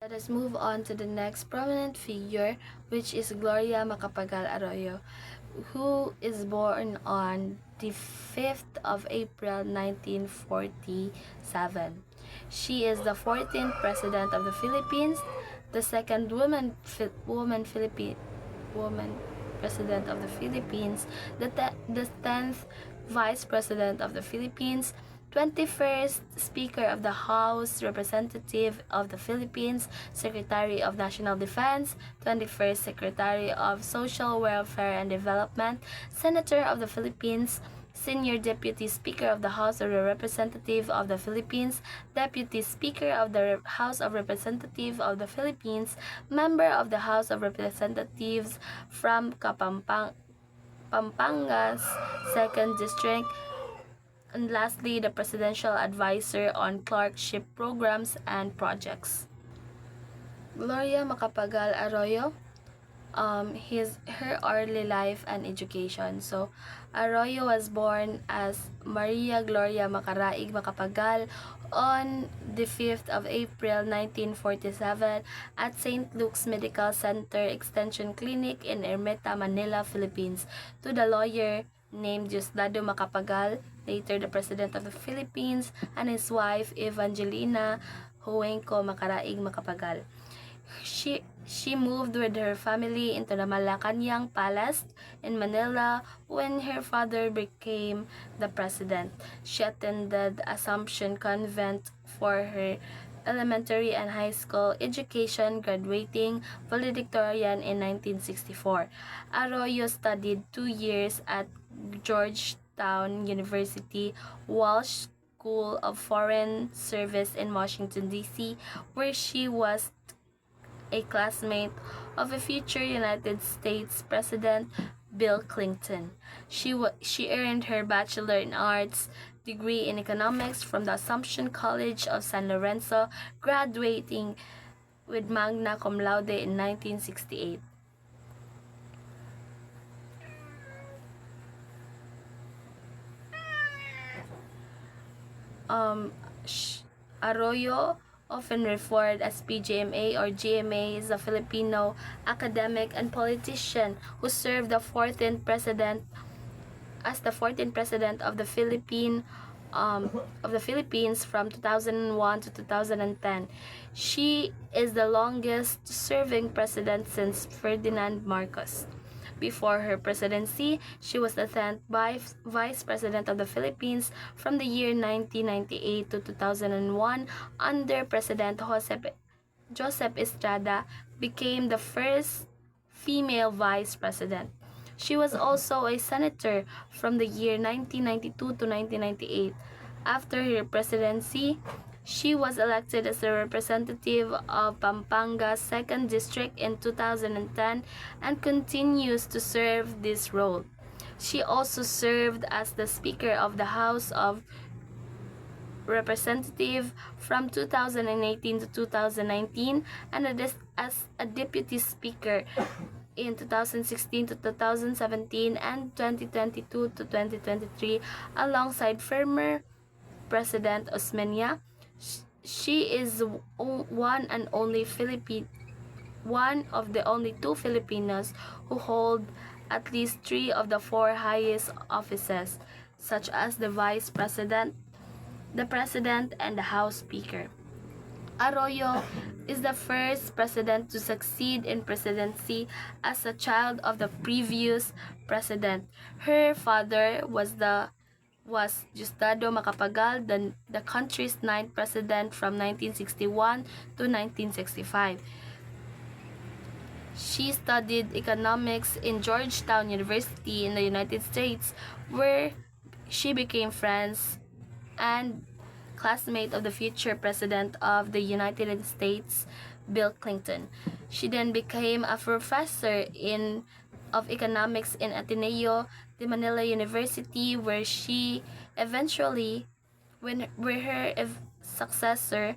Let us move on to the next prominent figure, which is Gloria Macapagal Arroyo, who is born on the 5th of April 1947. She is the 14th President of the Philippines, the second woman President of the Philippines, the 10th Vice President of the Philippines, 21st Speaker of the House Representative of the Philippines, Secretary of National Defense, 21st Secretary of Social Welfare and Development, Senator of the Philippines, Senior Deputy Speaker of the House of Representative of the Philippines, Deputy Speaker of the House of Representative of the Philippines, Member of the House of Representatives from Pampanga's 2nd District, and lastly, the Presidential Advisor on Clerkship Programs and Projects. Gloria Macapagal Arroyo, her early life and education. So, Arroyo was born as Maria Gloria Macaraig Macapagal on the 5th of April 1947 at St. Luke's Medical Center Extension Clinic in Ermita, Manila, Philippines, to the lawyer named Diosdado Macapagal, later the President of the Philippines, and his wife Evangelina Huenco Macaraig Macapagal. She moved with her family into the Malacanang Palace in Manila when her father became the president. She attended Assumption Convent for her elementary and high school education, graduating valedictorian in 1964. Arroyo studied 2 years at Georgetown University Walsh School of Foreign Service in Washington, D.C., where she was a classmate of a future United States President Bill Clinton. She earned her Bachelor in Arts degree in economics from the Assumption College of San Lorenzo, graduating with magna cum laude in 1968. Arroyo, often referred as PGMA or GMA, is a Filipino academic and politician who served the 14th president as the 14th president of the Philippines from 2001 to 2010. She is the longest serving president since Ferdinand Marcos. Before her presidency, she was the 10th Vice President of the Philippines from the year 1998 to 2001 under President Joseph Estrada, became the first female Vice President. She was also a senator from the year 1992 to 1998. After her presidency, she was elected as a representative of Pampanga's 2nd District in 2010 and continues to serve this role. She also served as the Speaker of the House of Representative from 2018 to 2019 and as a Deputy Speaker in 2016 to 2017 and 2022 to 2023 alongside former President Osmeña. She is one of the only 2 Filipinos who hold at least 3 of the 4 highest offices, such as the Vice President, the President, and the House Speaker. Arroyo is the first president to succeed in presidency as a child of the previous president. Her father was Diosdado Macapagal, the country's 9th president from 1961 to 1965. She studied economics in Georgetown University in the United States, where she became friends and classmate of the future President of the United States, Bill Clinton. She then became a professor of economics in Ateneo de Manila University, where her successor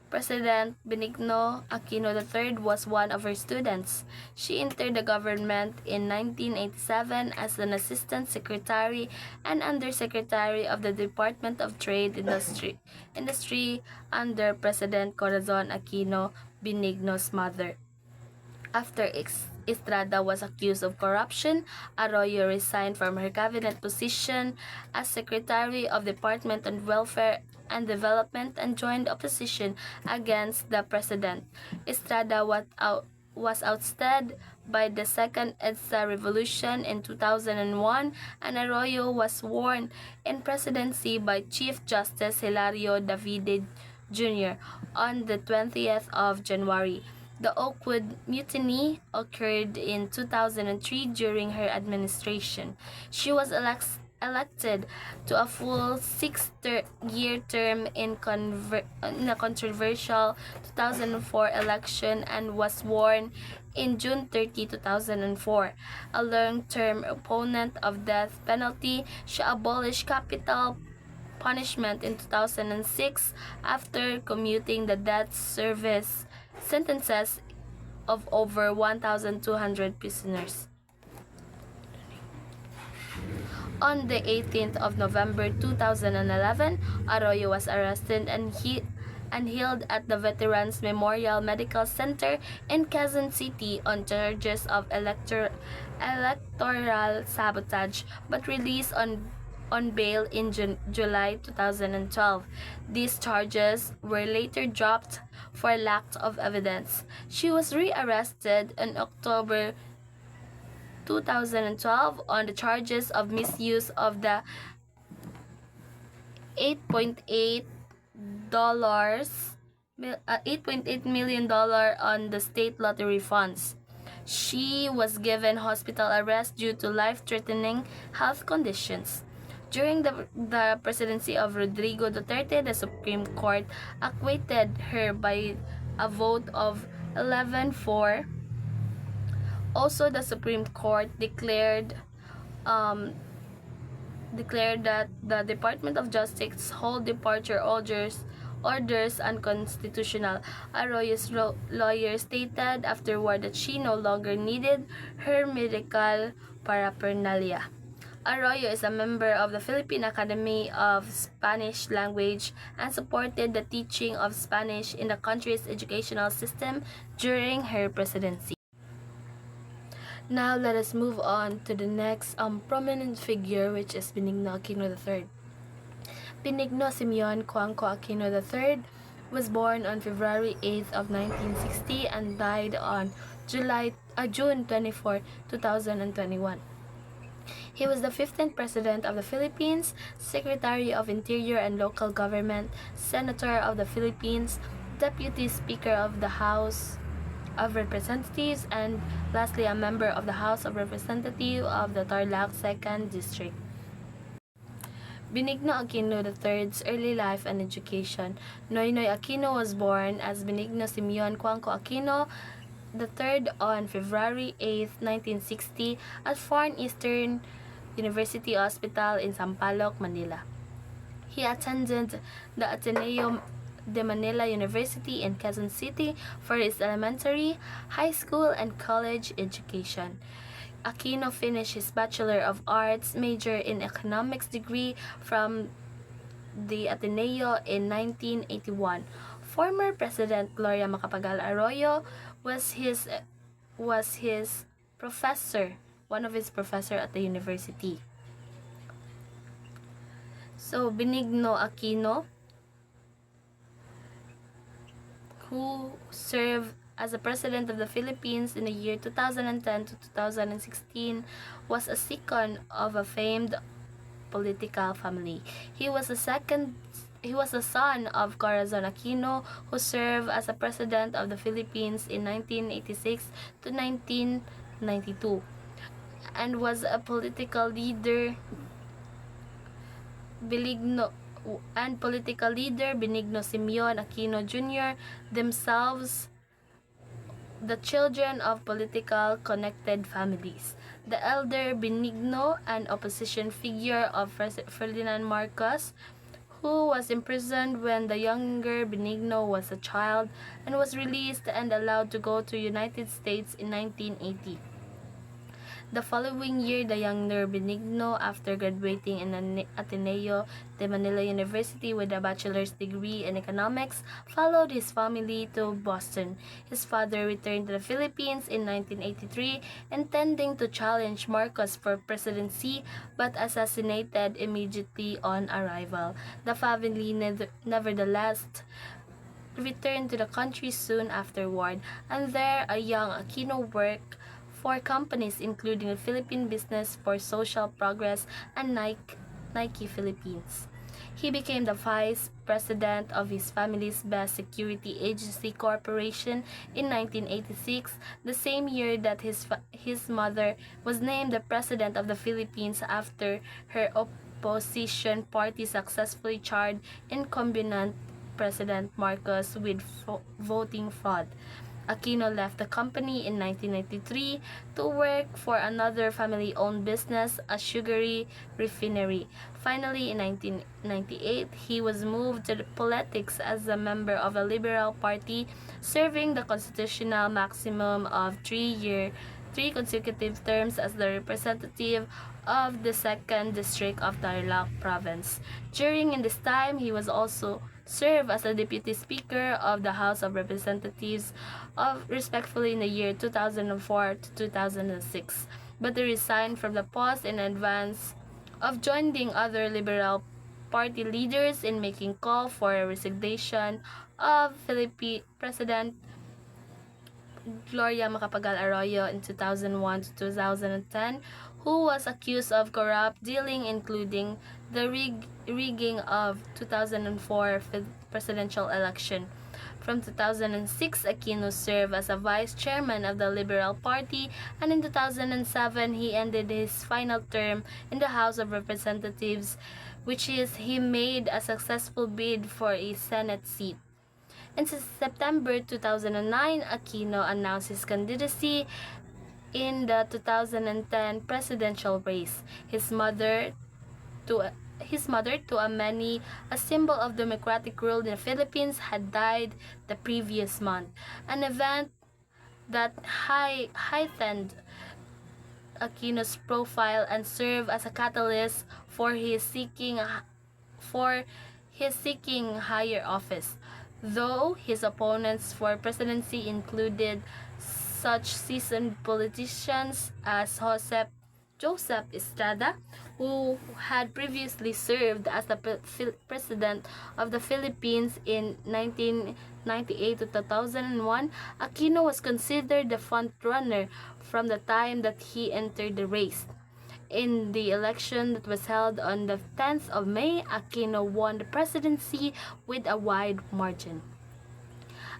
President Benigno Aquino III was one of her students. She entered the government in 1987 as an assistant secretary and undersecretary of the Department of Trade Industry under President Corazon Aquino Benigno's mother. After Estrada was accused of corruption, Arroyo resigned from her cabinet position as Secretary of Department on Welfare and Development and joined opposition against the president. Estrada was ousted by the Second EDSA Revolution in 2001, and Arroyo was sworn in presidency by Chief Justice Hilario Davide Jr. on the 20th of January. The Oakwood Mutiny occurred in 2003 during her administration. She was elected to a full six-year term in a controversial 2004 election and was sworn in June 30, 2004. A long-term opponent of death penalty, she abolished capital punishment in 2006 after commuting the death service sentences of over 1,200 prisoners. On the 18th of November 2011, Arroyo was arrested and held at the Veterans Memorial Medical Center in Quezon City on charges of electoral sabotage, but released on bail in July 2012. These charges were later dropped for lack of evidence. She was rearrested in October 2012 on the charges of misuse of the $8.8 million on the state lottery funds. She was given hospital arrest due to life-threatening health conditions. During the presidency of Rodrigo Duterte, the Supreme Court acquitted her by a vote of 11-4. Also, the Supreme Court declared that the Department of Justice's whole departure orders unconstitutional. Arroyo's lawyer stated afterward that she no longer needed her medical paraphernalia. Arroyo is a member of the Philippine Academy of Spanish Language and supported the teaching of Spanish in the country's educational system during her presidency. Now let us move on to the next prominent figure, which is Benigno Aquino III. Benigno Simeon Cuanco Aquino III was born on February 8th of 1960 and died on June 24, 2021. He was the 15th President of the Philippines, Secretary of Interior and Local Government, Senator of the Philippines, Deputy Speaker of the House of Representatives, and lastly a member of the House of Representatives of the Tarlac 2nd District. Benigno Aquino III's early life and education. Noynoy Aquino was born as Benigno Simeon Cuanco Aquino III on February 8, 1960 at Far Eastern University Hospital in Sampaloc, Manila. He attended the Ateneo de Manila University in Quezon City for his elementary, high school, and college education. Aquino finished his Bachelor of Arts major in Economics degree from the Ateneo in 1981. Former President Gloria Macapagal Arroyo was his professor, one of his professors at the university. So, Benigno Aquino, who served as the President of the Philippines in the year 2010 to 2016, was a second of a famed political family. He was the son of Corazon Aquino, who served as a President of the Philippines in 1986 to 1992, and was a political leader. Benigno Simeon Aquino Jr., themselves the children of political connected families. The elder Benigno, an opposition figure of Ferdinand Marcos, who was imprisoned when the younger Benigno was a child and was released and allowed to go to United States in 1980. The following year, the younger Benigno, after graduating in Ateneo de Manila University with a bachelor's degree in economics, followed his family to Boston. His father returned to the Philippines in 1983, intending to challenge Marcos for presidency, but assassinated immediately on arrival. The family nevertheless returned to the country soon afterward, and there a young Aquino worked for companies including the Philippine Business for Social Progress and Nike Philippines. He became the vice president of his family's best security agency corporation in 1986, the same year that his mother was named the president of the Philippines after her opposition party successfully charged incumbent President Marcos with voting fraud. Aquino left the company in 1993 to work for another family-owned business, a sugary refinery. Finally, in 1998, he was moved to politics as a member of the Liberal Party, serving the constitutional maximum of three consecutive terms as the representative of the 2nd District of Tarlac Province. During this time, he was also served as a Deputy Speaker of the House of Representatives respectively in the year 2004 to 2006, but he resigned from the post in advance of joining other Liberal Party leaders in making call for a resignation of Philippine President Gloria Macapagal Arroyo in 2001 to 2010, who was accused of corrupt dealing, including the rigging of 2004 presidential election. From 2006, Aquino served as a vice chairman of the Liberal Party, and in 2007, he ended his final term in the House of Representatives, which is he made a successful bid for a Senate seat. In September 2009, Aquino announced his candidacy in the 2010 presidential race. His mother, to a many a symbol of democratic rule in the Philippines, had died the previous month, an event that heightened Aquino's profile and served as a catalyst for his seeking higher office. Though his opponents for presidency included such seasoned politicians as Joseph Estrada, who had previously served as the president of the Philippines in 1998 to 2001, Aquino was considered the front-runner from the time that he entered the race. In the election that was held on the 10th of May, Aquino won the presidency with a wide margin.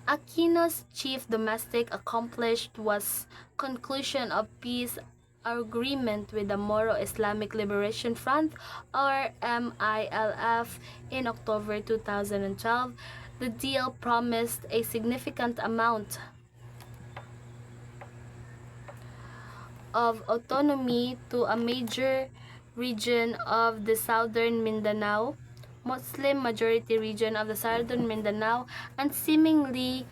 Aquino's chief domestic accomplishment was conclusion of peace agreement with the Moro Islamic Liberation Front, or MILF, in October 2012. The deal promised a significant amount of autonomy to a major region of the southern Mindanao, Muslim majority region of the southern Mindanao, and seemingly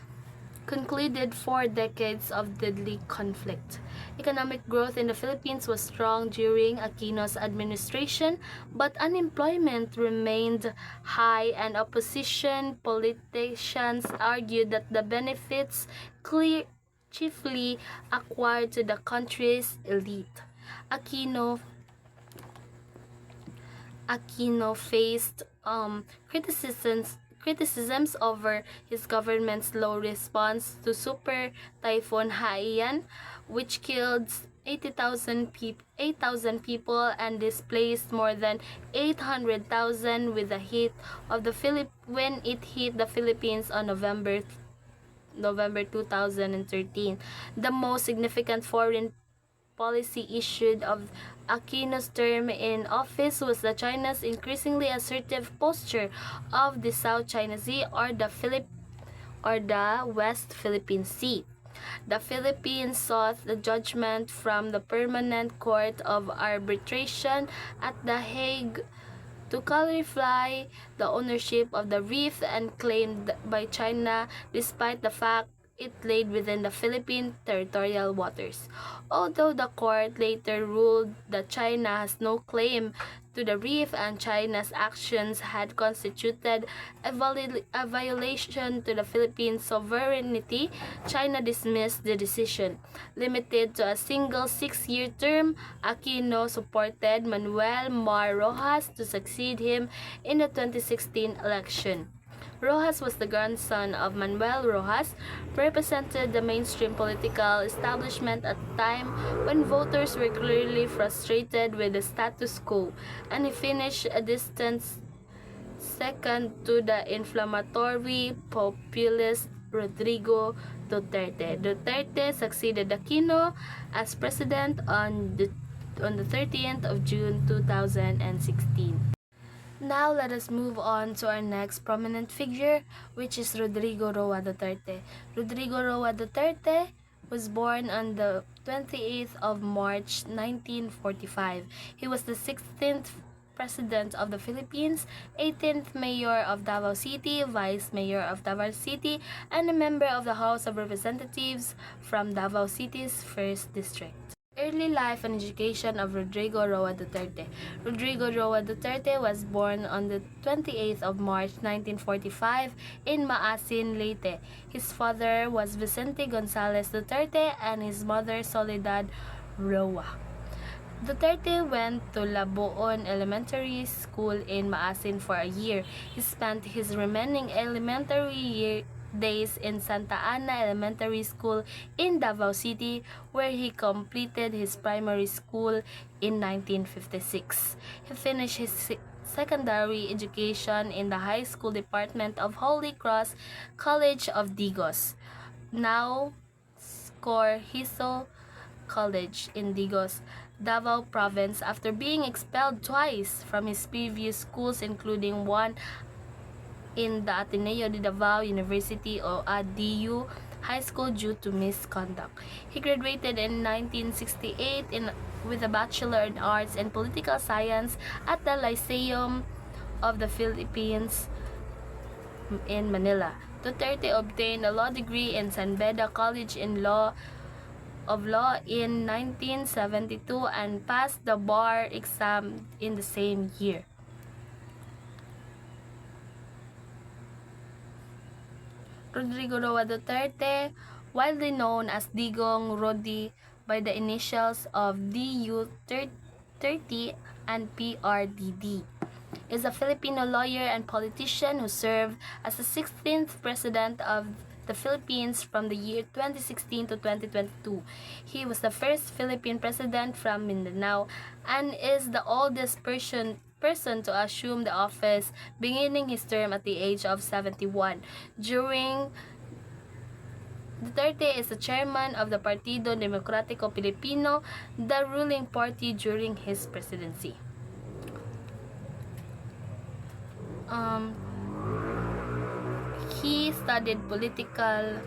concluded 4 decades of deadly conflict. Economic growth in the Philippines was strong during Aquino's administration, but unemployment remained high, and opposition politicians argued that the benefits chiefly acquired to the country's elite. Aquino faced criticisms over his government's slow response to Super Typhoon Haiyan, which killed 8,000 people and displaced more than 800,000 with the heat of when it hit the Philippines on November 2013. The most significant foreign policy issue of Aquino's term in office was China's increasingly assertive posture of the South China Sea, or the West Philippine Sea. The Philippines sought the judgment from the Permanent Court of Arbitration at The Hague to clarify the ownership of the reef and claimed by China despite the fact it laid within the Philippine territorial waters. Although the court later ruled that China has no claim to the reef and China's actions had constituted a violation to the Philippine sovereignty, China dismissed the decision. Limited to a single 6-year term, Aquino supported Manuel Mar Rojas to succeed him in the 2016 election. Rojas was the grandson of Manuel Rojas, represented the mainstream political establishment at the time when voters were clearly frustrated with the status quo, and he finished a distant second to the inflammatory populist Rodrigo Duterte. Duterte succeeded Aquino as president on the 30th of June 2016. Now let us move on to our next prominent figure, which is Rodrigo Roa Duterte. Rodrigo Roa Duterte was born on the 28th of March 1945. He was the 16th President of the Philippines, 18th Mayor of Davao City, Vice Mayor of Davao City, and a member of the House of Representatives from Davao City's 1st District. Early life and education of Rodrigo Roa Duterte. Rodrigo Roa Duterte was born on the 28th of March 1945 in Maasin, Leyte. His father was Vicente Gonzalez Duterte and his mother Soledad Roa. Duterte went to Labuon Elementary School in Maasin for a year. He spent his remaining elementary days in Santa Ana Elementary School in Davao City, where he completed his primary school in 1956. He finished his secondary education in the high school department of Holy Cross College of Digos, now Corhizo College in Digos, Davao Province, after being expelled twice from his previous schools, including one in the Ateneo de Davao University o ADU High School due to misconduct. He graduated in 1968 with a Bachelor in Arts and Political Science at the Lyceum of the Philippines in Manila. Duterte obtained a law degree in San Beda College in Law in 1972 and passed the bar exam in the same year. Rodrigo Roa Duterte, widely known as Digong Rodi by the initials of DU30 and PRDD, is a Filipino lawyer and politician who served as the 16th President of the Philippines from the year 2016 to 2022. He was the first Philippine president from Mindanao and is the oldest person to assume the office, beginning his term at the age of 71. Duterte is the chairman of the Partido Demokratiko Pilipino, the ruling party during his presidency. He studied political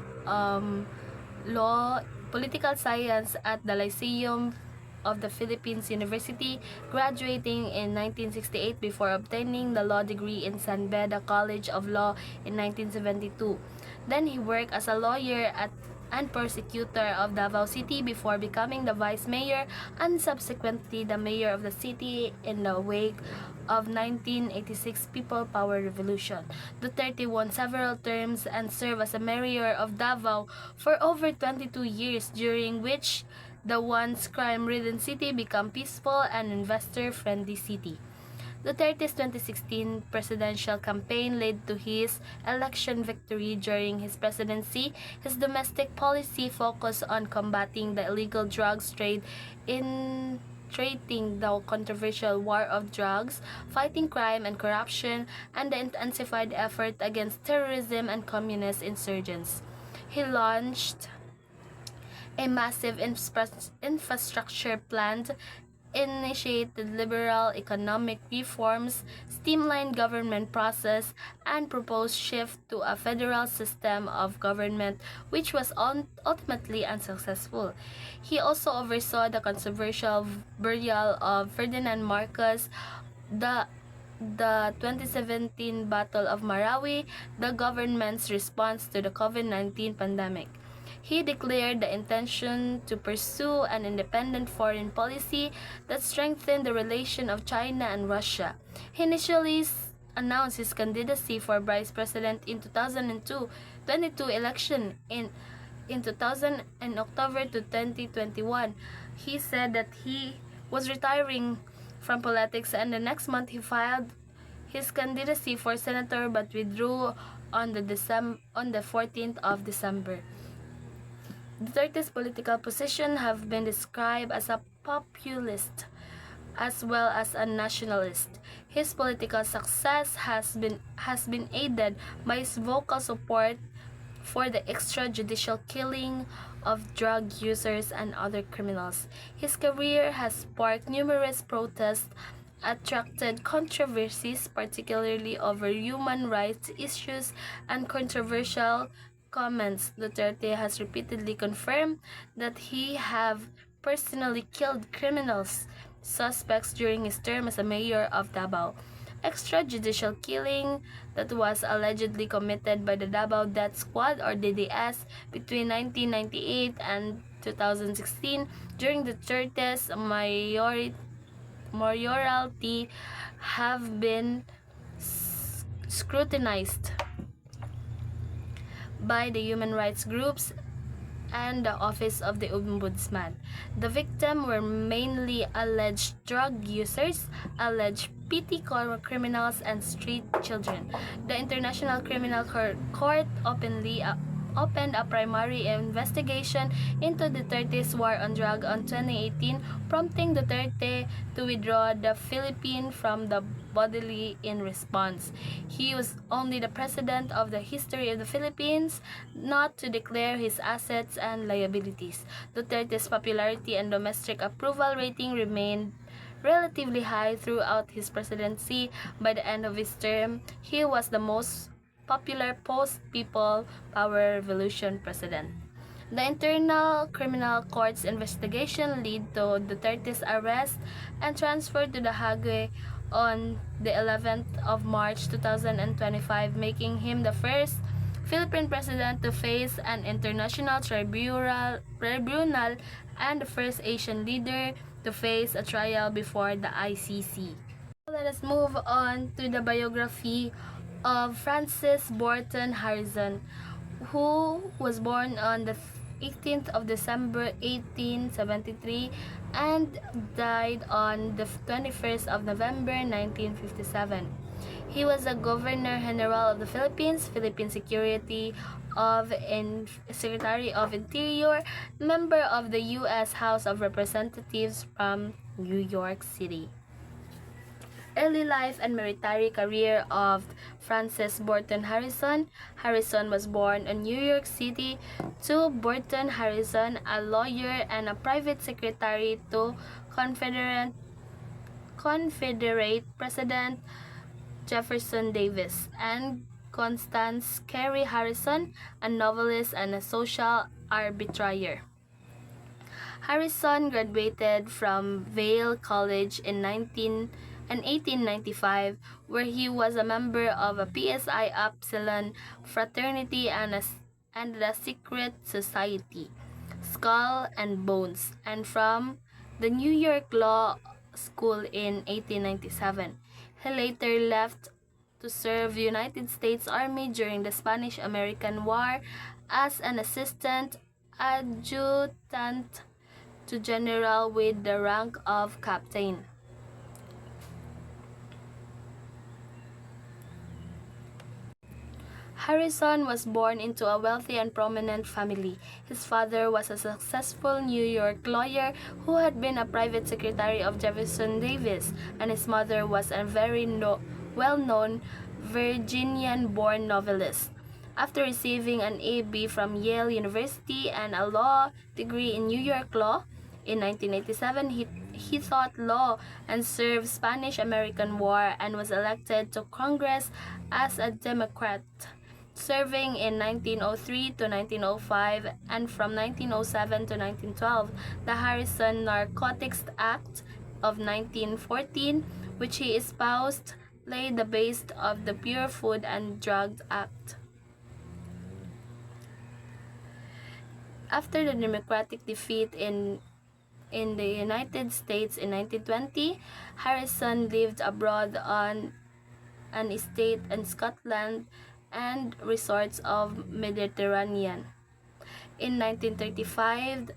science at the Lyceum of the Philippines University, graduating in 1968 before obtaining the law degree in San Beda College of Law in 1972. Then he worked as a lawyer and prosecutor of Davao City before becoming the vice mayor and subsequently the mayor of the city in the wake of 1986 People Power Revolution. Duterte won several terms and served as a mayor of Davao for over 22 years, during which the once crime-ridden city became peaceful and investor-friendly city. Duterte's 2016 presidential campaign led to his election victory. During his presidency, his domestic policy focused on combating the illegal drugs trade, treating the controversial war of drugs, fighting crime and corruption, and the intensified effort against terrorism and communist insurgents. He launched a massive infrastructure plan, initiated liberal economic reforms, streamlined government process, and proposed shift to a federal system of government, which was ultimately unsuccessful. He also oversaw the controversial burial of Ferdinand Marcos, the the 2017 Battle of Marawi, the government's response to the COVID-19 pandemic. He declared the intention to pursue an independent foreign policy that strengthened the relation of China and Russia. He initially announced his candidacy for vice president in 2022 election in 2000 and October to 2021. He said that he was retiring from politics, and the next month he filed his candidacy for senator but withdrew on the 14th of December. Duterte's political position have been described as a populist as well as a nationalist. His political success has been aided by his vocal support for the extrajudicial killing of drug users and other criminals. His career has sparked numerous protests, attracted controversies, particularly over human rights issues and controversial comments. Duterte has repeatedly confirmed that he have personally killed criminals suspects during his term as a mayor of Davao. Extrajudicial killing that was allegedly committed by the Davao Death Squad or DDS between 1998 and 2016 during the Duterte's mayoralty have been scrutinized by the human rights groups and the Office of the Ombudsman. The victims were mainly alleged drug users, alleged petty criminals, and street children. The International Criminal Court opened a primary investigation into Duterte's war on drugs on 2018, prompting Duterte to withdraw the Philippines from the bodily in response. He was only the president of the history of the Philippines not to declare his assets and liabilities. Duterte's popularity and domestic approval rating remained relatively high throughout his presidency. By the end of his term, he was the most popular post-People Power Revolution president. The Internal Criminal Court's investigation led to Duterte's arrest and transfer to The Hague on the 11th of March 2025, making him the first Philippine president to face an international tribunal and the first Asian leader to face a trial before the ICC. Let us move on to the biography of Francis Borton Harrison, who was born on the 18th of December 1873 and died on the 21st of November 1957. He was a Governor General of the Philippines, Philippine Secretary of Interior, member of the U.S. House of Representatives from New York City. Early life and military career of Francis Borton Harrison. Harrison was born in New York City to Borton Harrison, a lawyer and a private secretary to Confederate President Jefferson Davis, and Constance Carey Harrison, a novelist and a social arbitrator. Harrison graduated from Vail College in 1895, where he was a member of a PSI Upsilon fraternity and the secret society, Skull and Bones, and from the New York Law School in 1897. He later left to serve the United States Army during the Spanish-American War as an assistant adjutant to general with the rank of captain. Harrison was born into a wealthy and prominent family. His father was a successful New York lawyer who had been a private secretary of Jefferson Davis, and his mother was a very well-known Virginian-born novelist. After receiving an A.B. from Yale University and a law degree in New York law, in 1987 he taught law and served Spanish-American War and was elected to Congress as a Democrat, serving in 1903 to 1905 and from 1907 to 1912 the Harrison Narcotics Act of 1914, which he espoused, laid the base of the Pure Food and Drugs Act. After the Democratic defeat in the United States in 1920, Harrison lived abroad on an estate in Scotland and resorts of Mediterranean. In 1935,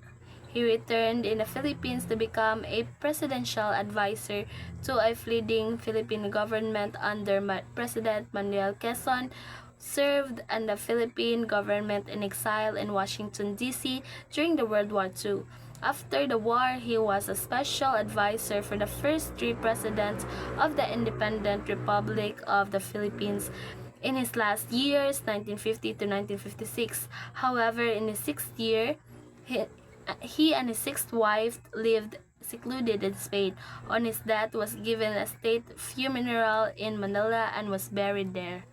he returned in the Philippines to become a presidential advisor to a fleeing Philippine government under President Manuel Quezon, served in the Philippine government in exile in Washington, D.C. during the World War II. After the war, he was a special advisor for the first three presidents of the Independent Republic of the Philippines in his last years, 1950 to 1956. However, in his sixth year, he and his sixth wife lived secluded in Spain. On his death, was given a state funeral in Manila and was buried there.